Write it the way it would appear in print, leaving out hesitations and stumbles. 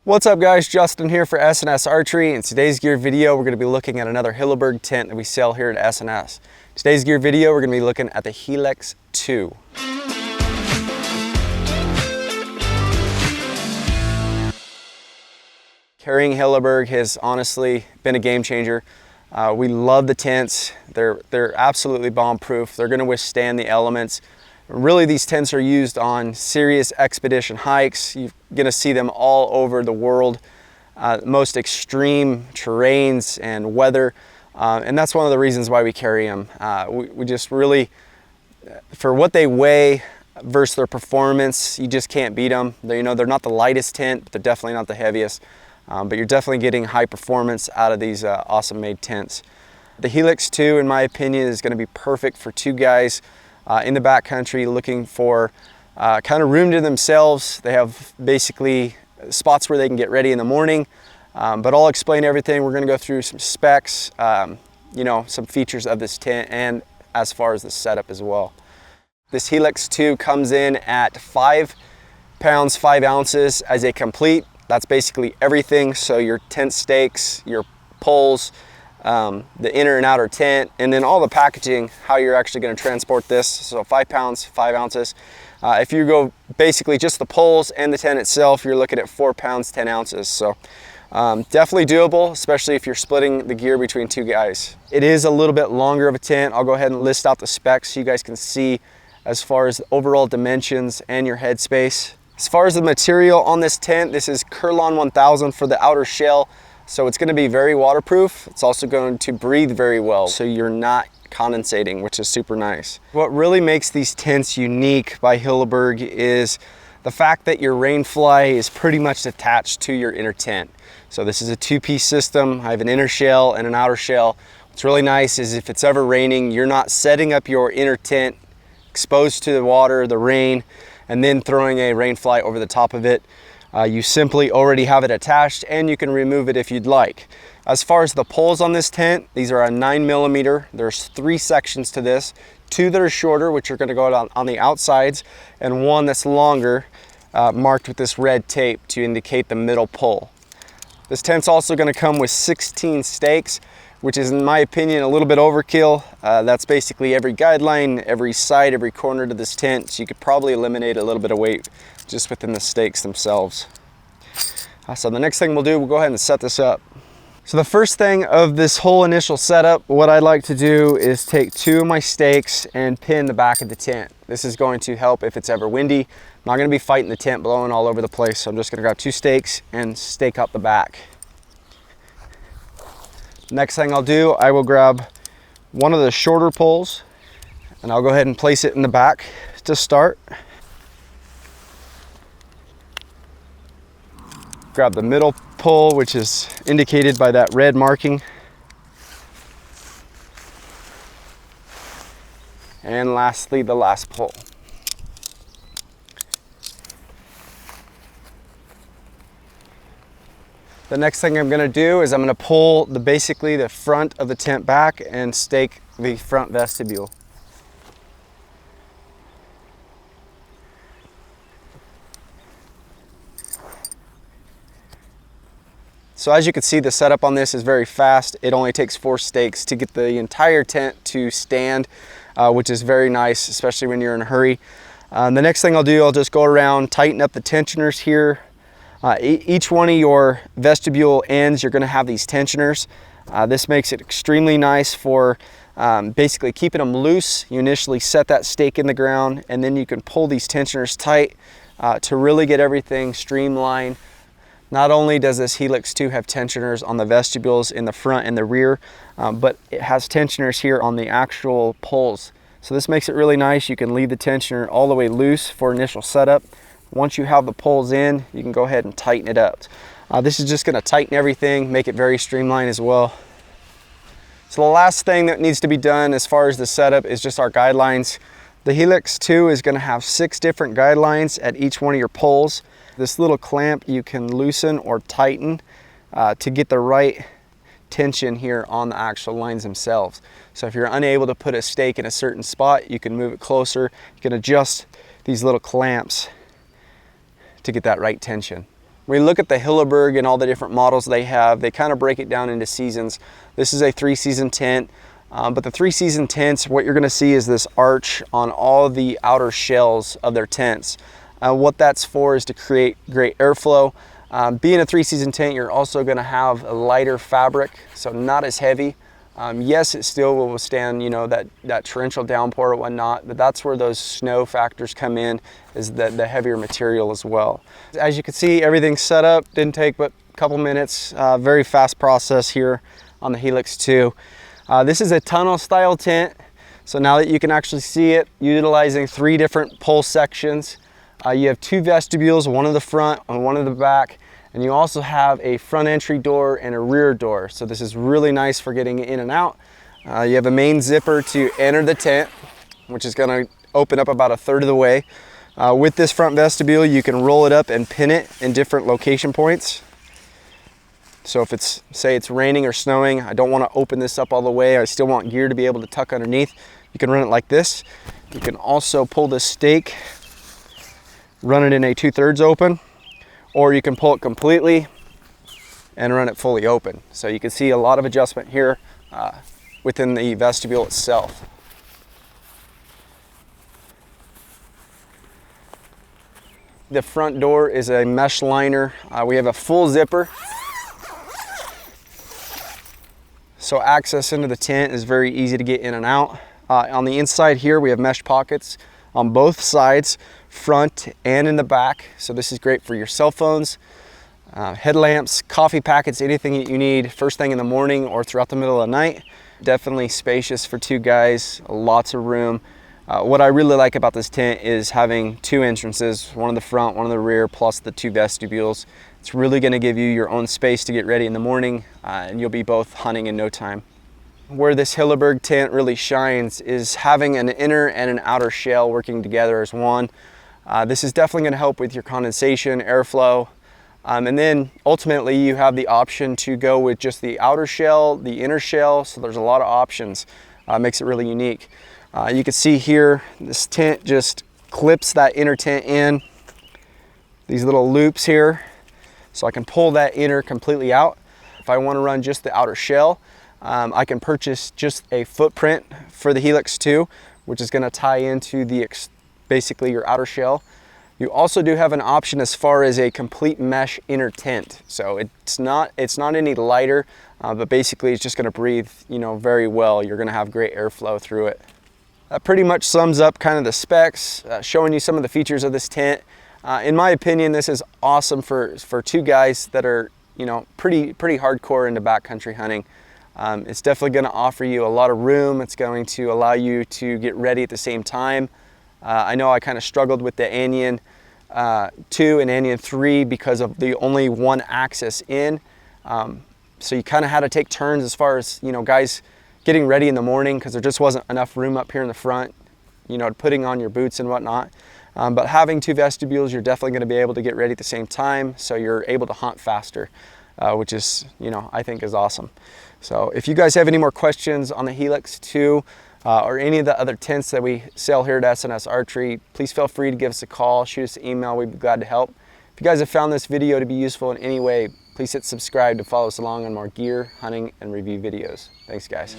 What's up guys, Justin here for S&S Archery. In today's gear video, we're going to be looking at another Hilleberg tent that we sell here at S&S. Today's gear video, we're going to be looking at the Helags 2. Carrying Hilleberg has honestly been a game changer. We love the tents. They're absolutely bomb-proof. They're going to withstand the elements. Really, these tents are used on serious expedition hikes. You're going to see them all over the world, most extreme terrains and weather, and that's one of the reasons why we carry them. We just really, for what they weigh versus their performance, you just can't beat them. They're not the lightest tent, but they're definitely not the heaviest. But you're definitely getting high performance out of these awesome made tents. The Helags 2, in my opinion, is going to be perfect for two guys in the backcountry looking for kind of room to themselves. They have basically spots where they can get ready in the morning, but I'll explain everything. We're going to go through some specs, some features of this tent, and as far as the setup as well. This Helags 2 comes in at 5 pounds 5 ounces as a complete. That's basically everything. So your tent stakes, your poles, the inner and outer tent, and then all the packaging, how you're actually going to transport this. So 5 pounds 5 ounces. If you go basically just the poles and the tent itself, you're looking at 4 pounds 10 ounces. So definitely doable, especially if you're splitting the gear between two guys. It is a little bit longer of a tent. I'll go ahead and list out the specs so you guys can see as far as the overall dimensions and your headspace. As far as the material on this tent, this is Kerlon 1000 for the outer shell. So it's going to be very waterproof. It's also going to breathe very well, so you're not condensating, which is super nice. What really makes these tents unique by Hilleberg is the fact that your Rainfly is pretty much attached to your inner tent. So this is a two-piece system. I have an inner shell and an outer shell. What's really nice is if it's ever raining, you're not setting up your inner tent exposed to the water, the rain, and then throwing a Rainfly over the top of it. You simply already have it attached, and you can remove it if you'd like. As far as the poles on this tent, these are a 9mm. There's 3 sections to this, 2 that are shorter, which are going to go on the outsides, and 1 that's longer, marked with this red tape to indicate the middle pole. This tent's also going to come with 16 stakes, which is, in my opinion, a little bit overkill. That's basically every guideline, every side, every corner to this tent, so you could probably eliminate a little bit of weight just within the stakes themselves. So the next thing we'll do, we'll go ahead and set this up. So the first thing of this whole initial setup, what I'd like to do is take 2 of my stakes and pin the back of the tent. This is going to help if it's ever windy. I'm not going to be fighting the tent blowing all over the place, so I'm just going to grab 2 stakes and stake up the back. Next thing I'll do, I will grab one of the shorter poles and I'll go ahead and place it in the back to start. Grab the middle pole, which is indicated by that red marking. And lastly, the last pole. The next thing I'm going to do is I'm going to pull basically the front of the tent back and stake the front vestibule. So as you can see, the setup on this is very fast. It only takes 4 stakes to get the entire tent to stand, which is very nice, especially when you're in a hurry. The next thing I'll do, I'll just go around, tighten up the tensioners here. Each one of your vestibule ends, you're going to have these tensioners. This makes it extremely nice for basically keeping them loose. You initially set that stake in the ground, and then you can pull these tensioners tight to really get everything streamlined. Not only does this Helags 2 have tensioners on the vestibules in the front and the rear, but it has tensioners here on the actual poles. So this makes it really nice. You can leave the tensioner all the way loose for initial setup. Once you have the poles in, you can go ahead and tighten it up. This is just going to tighten everything, make it very streamlined as well. So the last thing that needs to be done as far as the setup is just our guidelines. The Helags 2 is going to have 6 different guidelines at each one of your poles. This little clamp you can loosen or tighten to get the right tension here on the actual lines themselves. So if you're unable to put a stake in a certain spot, you can move it closer. You can adjust these little clamps to get that right tension. When we look at the Hilleberg and all the different models they have, they kind of break it down into seasons. This is a 3-season tent, but the 3-season tents, what you're going to see is this arch on all the outer shells of their tents. What that's for is to create great airflow. Being a 3-season tent, you're also going to have a lighter fabric, so not as heavy. Yes, it still will withstand, you know, that torrential downpour or whatnot, but that's where those snow factors come in, is the heavier material as well. As you can see, everything's set up. Didn't take but a couple minutes. Very fast process here on the Helix 2. This is a tunnel style tent. So now that you can actually see it, utilizing 3 different pole sections. You have 2 vestibules, one in the front and one in the back. And you also have a front entry door and a rear door. So this is really nice for getting in and out. You have a main zipper to enter the tent, which is going to open up about 1/3 of the way. With this front vestibule, you can roll it up and pin it in different location points. So if it's, say it's raining or snowing, I don't want to open this up all the way. I still want gear to be able to tuck underneath. You can run it like this. You can also pull this stake, run it in a 2/3 open, or you can pull it completely and run it fully open. So you can see a lot of adjustment here within the vestibule itself. The front door is a mesh liner. We have a full zipper. So access into the tent is very easy to get in and out. On the inside here, we have mesh pockets on both sides, front and in the back. So this is great for your cell phones, headlamps, coffee packets, anything that you need first thing in the morning or throughout the middle of the night. Definitely spacious for 2 guys, lots of room. What I really like about this tent is having 2 entrances, one in the front, one in the rear, plus the 2 vestibules. It's really going to give you your own space to get ready in the morning, and you'll be both hunting in no time. Where this Hilleberg tent really shines is having an inner and an outer shell working together as one. This is definitely going to help with your condensation, airflow, and then ultimately you have the option to go with just the outer shell, the inner shell, so there's a lot of options. Makes it really unique. You can see here, this tent just clips that inner tent in, these little loops here, so I can pull that inner completely out. If I want to run just the outer shell, I can purchase just a footprint for the Helix 2, which is going to tie into the basically your outer shell. You also do have an option as far as a complete mesh inner tent. So it's not any lighter, but basically it's just going to breathe, you know, very well. You're going to have great airflow through it. That pretty much sums up kind of the specs, showing you some of the features of this tent. In my opinion, this is awesome for 2 guys that are, you know, pretty hardcore into backcountry hunting. It's definitely going to offer you a lot of room. It's going to allow you to get ready at the same time. I know I kind of struggled with the Anion 2 and Anion 3 because of the only one access in. So you kind of had to take turns as far as, you know, guys getting ready in the morning because there just wasn't enough room up here in the front, you know, putting on your boots and whatnot. But having 2 vestibules, you're definitely going to be able to get ready at the same time, so you're able to hunt faster, which is, you know, I think is awesome. So if you guys have any more questions on the Helix 2 or any of the other tents that we sell here at S&S Archery, please feel free to give us a call, shoot us an email. We'd be glad to help. If you guys have found this video to be useful in any way, please hit subscribe to follow us along on more gear, hunting, and review videos. Thanks, guys.